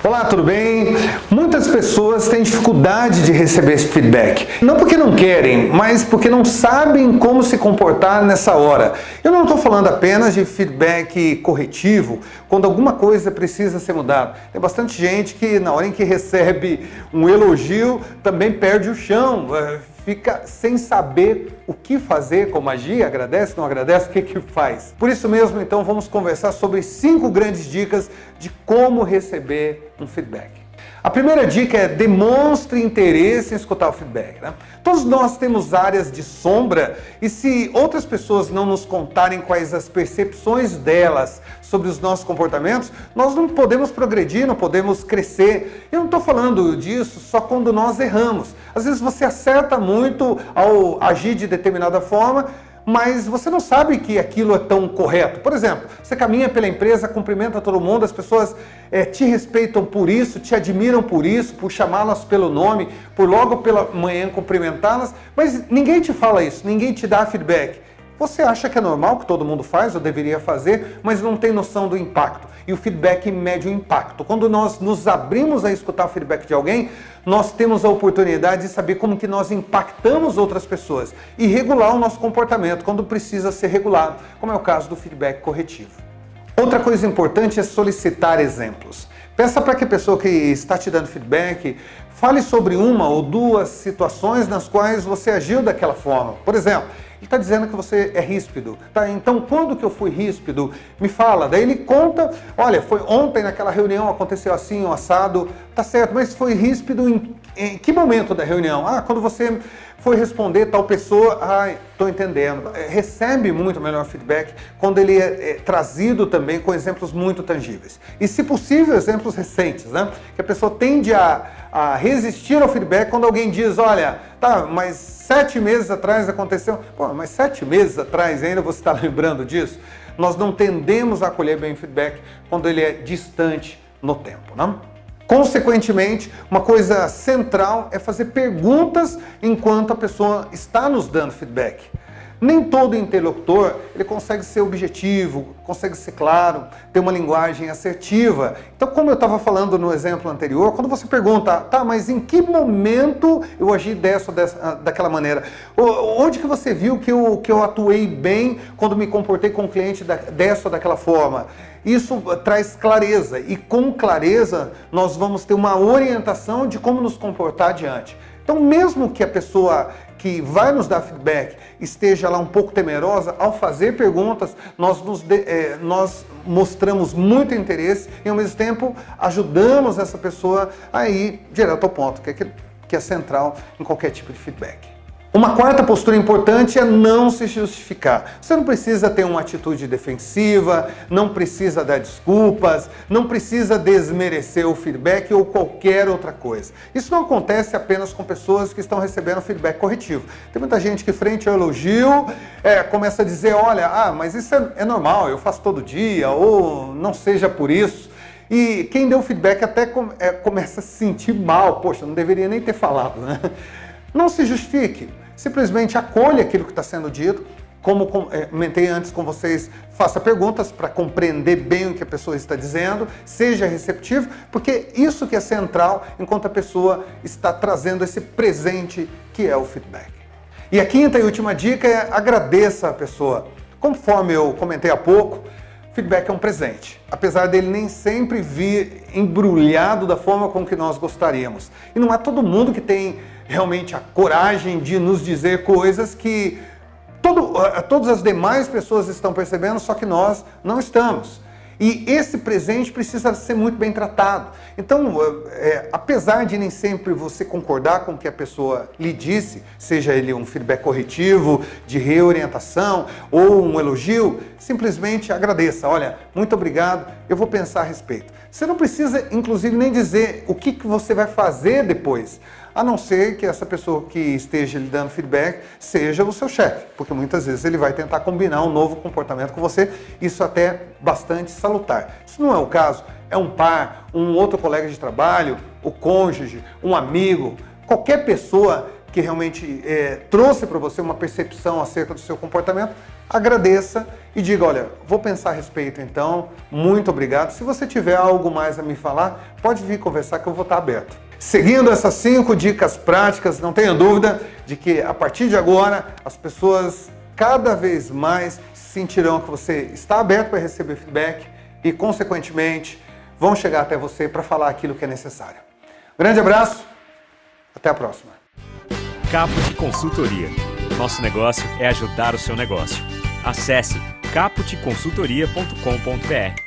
Olá, tudo bem? Muitas pessoas têm dificuldade de receber esse feedback. Não porque não querem, mas porque não sabem como se comportar nessa hora. Eu não estou falando apenas de feedback corretivo, quando alguma coisa precisa ser mudada. Tem bastante gente que na hora em que recebe um elogio também perde o chão, fica sem saber o que fazer, como agir, agradece, não agradece, o que faz. Por isso mesmo, então, vamos conversar sobre 5 grandes dicas de como receber um feedback. A primeira dica é demonstre interesse em escutar o feedback. Todos nós temos áreas de sombra e se outras pessoas não nos contarem quais as percepções delas sobre os nossos comportamentos, nós não podemos progredir, não podemos crescer. Eu não estou falando disso só quando nós erramos. Às vezes você acerta muito ao agir de determinada forma, mas você não sabe que aquilo é tão correto. Por exemplo, você caminha pela empresa, cumprimenta todo mundo, as pessoas te respeitam por isso, te admiram por isso, por chamá-las pelo nome, por logo pela manhã cumprimentá-las, mas ninguém te fala isso, ninguém te dá feedback. Você acha que é normal, que todo mundo faz, ou deveria fazer, mas não tem noção do impacto. E o feedback mede o impacto. Quando nós nos abrimos a escutar o feedback de alguém, nós temos a oportunidade de saber como que nós impactamos outras pessoas e regular o nosso comportamento quando precisa ser regulado, como é o caso do feedback corretivo. Outra coisa importante é solicitar exemplos. Peça para que a pessoa que está te dando feedback fale sobre uma ou duas situações nas quais você agiu daquela forma. Por exemplo, ele está dizendo que você é ríspido. Tá? Então, quando que eu fui ríspido? Me fala. Daí ele conta, olha, foi ontem naquela reunião, aconteceu assim, um assado. Tá certo, mas foi ríspido em que momento da reunião? Ah, quando você foi responder tal pessoa, estou entendendo. Recebe muito melhor feedback quando ele é trazido também com exemplos muito tangíveis. E, se possível, exemplos recentes, né? Que a pessoa tende a resistir ao feedback quando alguém diz, olha, tá, mas 7 meses atrás aconteceu. Pô, mas 7 meses atrás ainda você está lembrando disso? Nós não tendemos a acolher bem o feedback quando ele é distante no tempo, né? Consequentemente, uma coisa central é fazer perguntas enquanto a pessoa está nos dando feedback. Nem todo interlocutor ele consegue ser objetivo, consegue ser claro, ter uma linguagem assertiva. Então, como eu estava falando no exemplo anterior, quando você pergunta, tá, mas em que momento eu agi daquela maneira? Onde que você viu que eu atuei bem quando me comportei com o cliente dessa ou daquela forma? Isso traz clareza e com clareza nós vamos ter uma orientação de como nos comportar adiante. Então, mesmo que a pessoa que vai nos dar feedback esteja lá um pouco temerosa, ao fazer perguntas, nós mostramos muito interesse e, ao mesmo tempo, ajudamos essa pessoa a ir direto ao ponto, que é central em qualquer tipo de feedback. Uma quarta postura importante é não se justificar. Você não precisa ter uma atitude defensiva, não precisa dar desculpas, não precisa desmerecer o feedback ou qualquer outra coisa. Isso não acontece apenas com pessoas que estão recebendo feedback corretivo. Tem muita gente que, frente ao elogio, começa a dizer, olha, mas isso é normal, eu faço todo dia, ou não seja por isso. E quem deu feedback até começa a se sentir mal, poxa, não deveria nem ter falado, né? Não se justifique. Simplesmente acolha aquilo que está sendo dito, como comentei antes com vocês, faça perguntas para compreender bem o que a pessoa está dizendo, seja receptivo, porque isso que é central enquanto a pessoa está trazendo esse presente que é o feedback. E a quinta e última dica é agradeça a pessoa. Conforme eu comentei há pouco, feedback é um presente, apesar dele nem sempre vir embrulhado da forma com que nós gostaríamos. E não é todo mundo que tem realmente a coragem de nos dizer coisas que todas as demais pessoas estão percebendo, só que nós não estamos. E esse presente precisa ser muito bem tratado. Então, apesar de nem sempre você concordar com o que a pessoa lhe disse, seja ele um feedback corretivo, de reorientação ou um elogio, simplesmente agradeça. Olha, muito obrigado, eu vou pensar a respeito. Você não precisa, inclusive, nem dizer o que você vai fazer depois, a não ser que essa pessoa que esteja lhe dando feedback seja o seu chefe, porque muitas vezes ele vai tentar combinar um novo comportamento com você, isso até é bastante salutar. Se não é o caso, é um par, um outro colega de trabalho, o cônjuge, um amigo, qualquer pessoa que realmente trouxe para você uma percepção acerca do seu comportamento, agradeça e diga, olha, vou pensar a respeito então, muito obrigado. Se você tiver algo mais a me falar, pode vir conversar que eu vou estar aberto. Seguindo essas 5 dicas práticas, não tenha dúvida de que a partir de agora as pessoas cada vez mais sentirão que você está aberto para receber feedback e, consequentemente, vão chegar até você para falar aquilo que é necessário. Grande abraço, até a próxima. Caput Consultoria. Nosso negócio é ajudar o seu negócio. Acesse caputconsultoria.com.br.